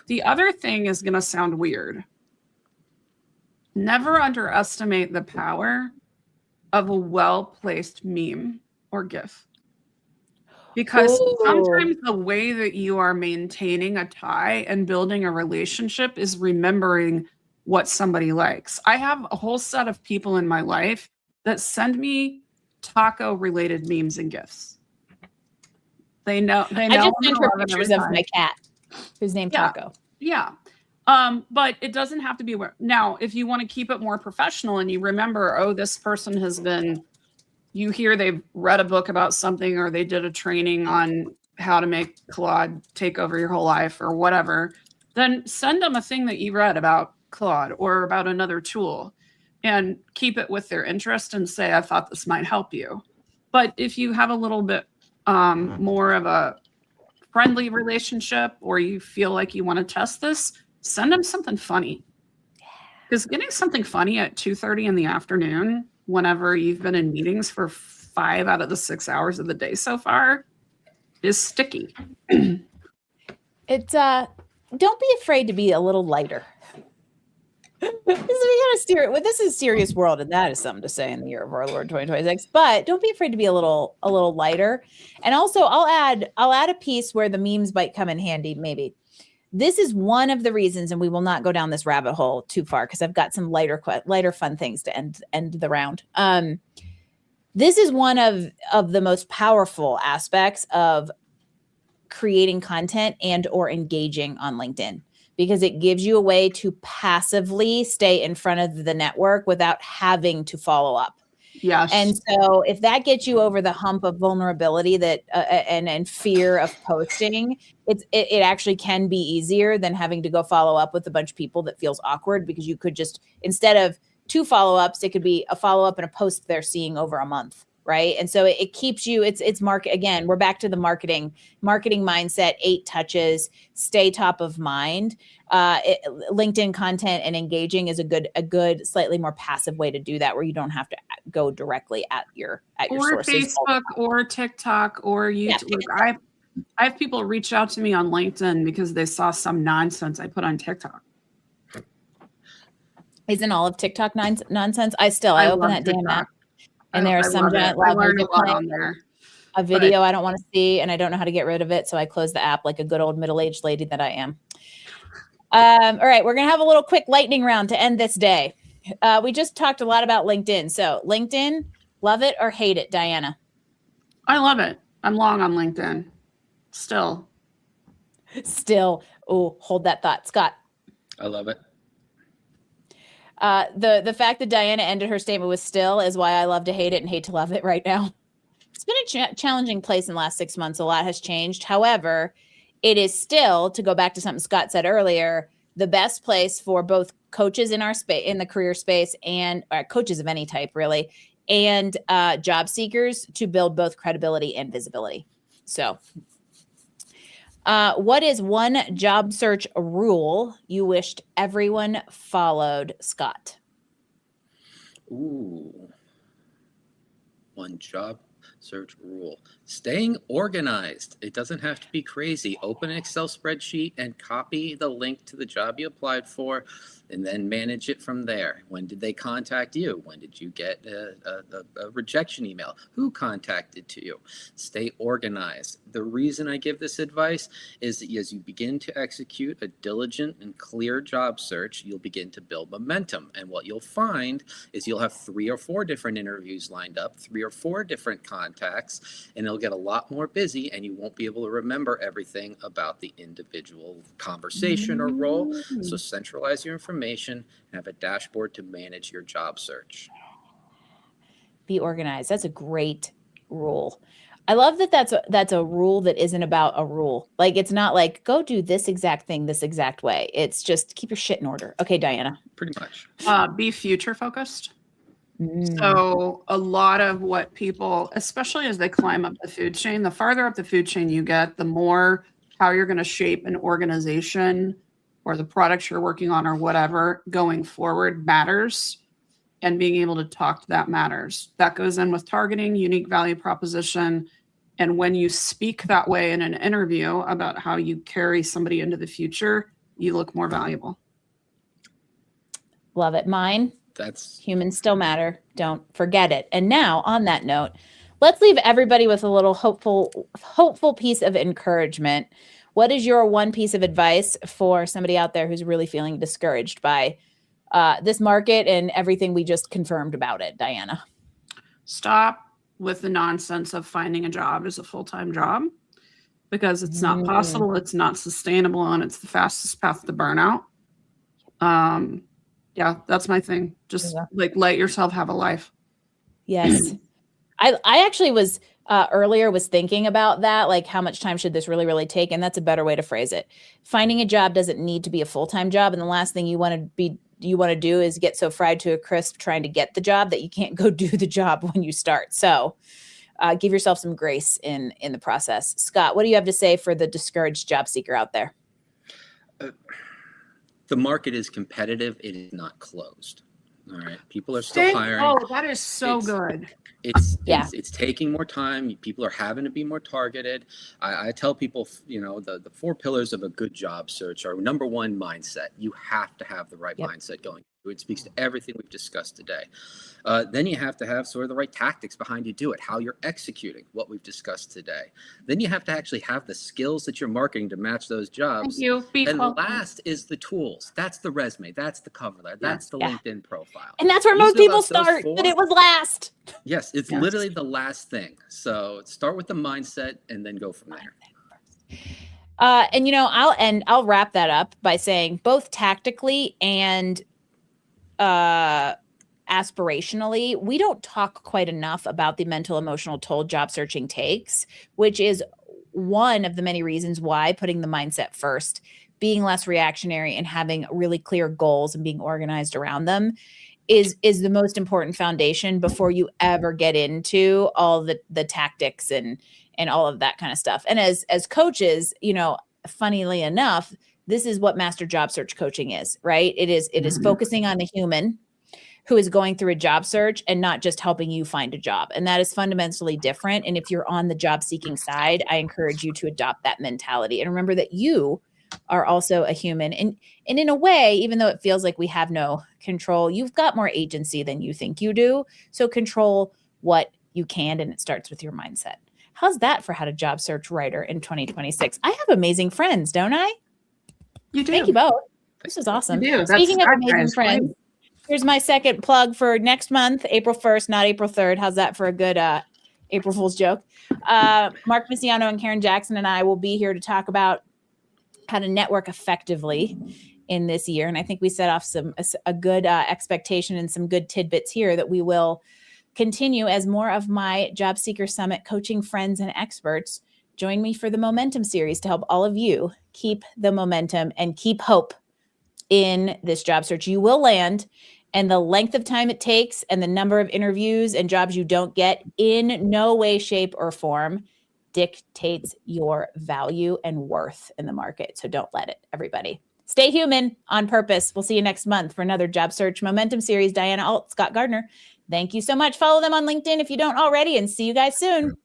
The other thing is going to sound weird. Never underestimate the power of a well-placed meme or GIF. Because sometimes the way that you are maintaining a tie and building a relationship is remembering what somebody likes. I have a whole set of people in my life that send me taco-related memes and GIFs. They know. I just sent her pictures of my cat, who's named Taco. Yeah. But it doesn't have to be where. Now, if you want to keep it more professional and you remember, oh, this person has been, you hear they've read a book about something or they did a training on how to make Claude take over your whole life or whatever, then send them a thing that you read about Claude or about another tool and keep it with their interest and say, I thought this might help you. But if you have a little bit more of a friendly relationship or you feel like you want to test this, send them something funny. Because getting something funny at 2:30 in the afternoon, whenever you've been in meetings for 5 out of the 6 hours of the day so far, is sticky. It's don't be afraid to be a little lighter. We gotta steer it. Well, this is a serious world, and that is something to say in the year of our Lord 2026. But don't be afraid to be a little lighter. And also, I'll add a piece where the memes might come in handy. Maybe this is one of the reasons, and we will not go down this rabbit hole too far because I've got some lighter fun things to end the round. This is one of the most powerful aspects of creating content and or engaging on LinkedIn, because it gives you a way to passively stay in front of the network without having to follow up. Yes. And so if that gets you over the hump of vulnerability that and fear of posting, it actually can be easier than having to go follow up with a bunch of people that feels awkward, because you could just, instead of 2 follow-ups, it could be a follow-up and a post they're seeing over a month. Right. And so it keeps you, it's market. Again, we're back to the marketing mindset, 8 touches, stay top of mind. LinkedIn content and engaging is a good, slightly more passive way to do that, where you don't have to go directly at your or sources. Facebook or TikTok or YouTube. Yeah. I have people reach out to me on LinkedIn because they saw some nonsense I put on TikTok. Isn't all of TikTok nonsense? I open that damn app. And there are some giant a video I don't want to see, and I don't know how to get rid of it, so I close the app like a good old middle-aged lady that I am. All right, we're gonna have a little quick lightning round to end this day. We just talked a lot about LinkedIn. So LinkedIn, love it or hate it, Diana? I love it. I'm long on LinkedIn. Still. Oh, hold that thought, Scott. I love it. The fact that Diana ended her statement with still is why I love to hate it and hate to love it right now. It's been a challenging place in the last 6 months. A lot has changed. However, it is still, to go back to something Scott said earlier, the best place for both coaches in our space, in the career space, and coaches of any type really, and job seekers to build both credibility and visibility. So what is one job search rule you wished everyone followed, Scott? Ooh. One job search rule. Staying organized. It doesn't have to be crazy. Open an Excel spreadsheet and copy the link to the job you applied for, and then manage it from there. When did they contact you? When did you get a rejection email? Who contacted to you? Stay organized. The reason I give this advice is that as you begin to execute a diligent and clear job search, you'll begin to build momentum. And what you'll find is you'll have 3 or 4 different interviews lined up, 3 or 4 different contacts, and it'll get a lot more busy, and you won't be able to remember everything about the individual conversation or role. So centralize your information and have a dashboard to manage your job search. Be organized. That's a great rule. I love that that's a rule that isn't about a rule. Like, it's not like, go do this exact thing this exact way. It's just keep your shit in order. Okay, Diana. Pretty much. Be future focused. So a lot of what people, especially as they climb up the food chain, the farther up the food chain you get, the more how you're going to shape an organization or the products you're working on or whatever going forward matters. And being able to talk to that matters. That goes in with targeting, unique value proposition. And when you speak that way in an interview about how you carry somebody into the future, you look more valuable. Love it. Mine. That's Humans still matter. Don't forget it. And now, on that note, let's leave everybody with a little hopeful piece of encouragement. What is your one piece of advice for somebody out there who's really feeling discouraged by this market and everything we just confirmed about it, Diana? Stop with the nonsense of finding a job as a full-time job, because it's not possible, it's not sustainable, and it's the fastest path to burnout. Yeah, that's my thing. Just like let yourself have a life. Yes. I actually was earlier was thinking about that, like how much time should this really take? And that's a better way to phrase it. Finding a job doesn't need to be a full-time job. And the last thing you want to do is get so fried to a crisp trying to get the job that you can't go do the job when you start. So give yourself some grace in the process. Scott, what do you have to say for the discouraged job seeker out there? The market is competitive. It is not closed. All right. People are still hiring. Oh, that is so good. It's taking more time. People are having to be more targeted. I tell people, the 4 pillars of a good job search are: number 1, mindset. You have to have the right mindset going. It speaks to everything we've discussed today. Then you have to have sort of the right tactics behind you do it, how you're executing what we've discussed today. Then you have to actually have the skills that you're marketing to match those jobs. Thank you. And last is the tools. That's the resume. That's the cover letter. That's the LinkedIn profile. And that's where most people start, but it was last. Yes, it's literally the last thing. So start with the mindset and then go from there. I'll wrap that up by saying both tactically and aspirationally, we don't talk quite enough about the mental emotional toll job searching takes, which is one of the many reasons why putting the mindset first, being less reactionary, and having really clear goals and being organized around them is the most important foundation before you ever get into all the tactics and all of that kind of stuff. And as coaches, funnily enough, this is what master job search coaching is, right? It is focusing on the human who is going through a job search and not just helping you find a job. And that is fundamentally different. And if you're on the job seeking side, I encourage you to adopt that mentality and remember that you are also a human. And in a way, even though it feels like we have no control, you've got more agency than you think you do. So control what you can, and it starts with your mindset. How's that for how to job search writer in 2026? I have amazing friends, don't I? You do. Thank you both. This is awesome. You do. Speaking of amazing friends, here's my second plug for next month, April 1st, not April 3rd. How's that for a good April Fool's joke? Mark Misiano and Karen Jackson and I will be here to talk about how to network effectively in this year. And I think we set off a good expectation and some good tidbits here that we will continue as more of my Job Seeker Summit coaching friends and experts join me for the Momentum series to help all of you keep the momentum and keep hope in this job search. You will land, and the length of time it takes and the number of interviews and jobs you don't get in no way, shape, or form dictates your value and worth in the market. So don't let it, everybody. Stay human on purpose. We'll see you next month for another Job Search Momentum series. Diana Alt, Scott Gardner. Thank you so much. Follow them on LinkedIn if you don't already, and see you guys soon.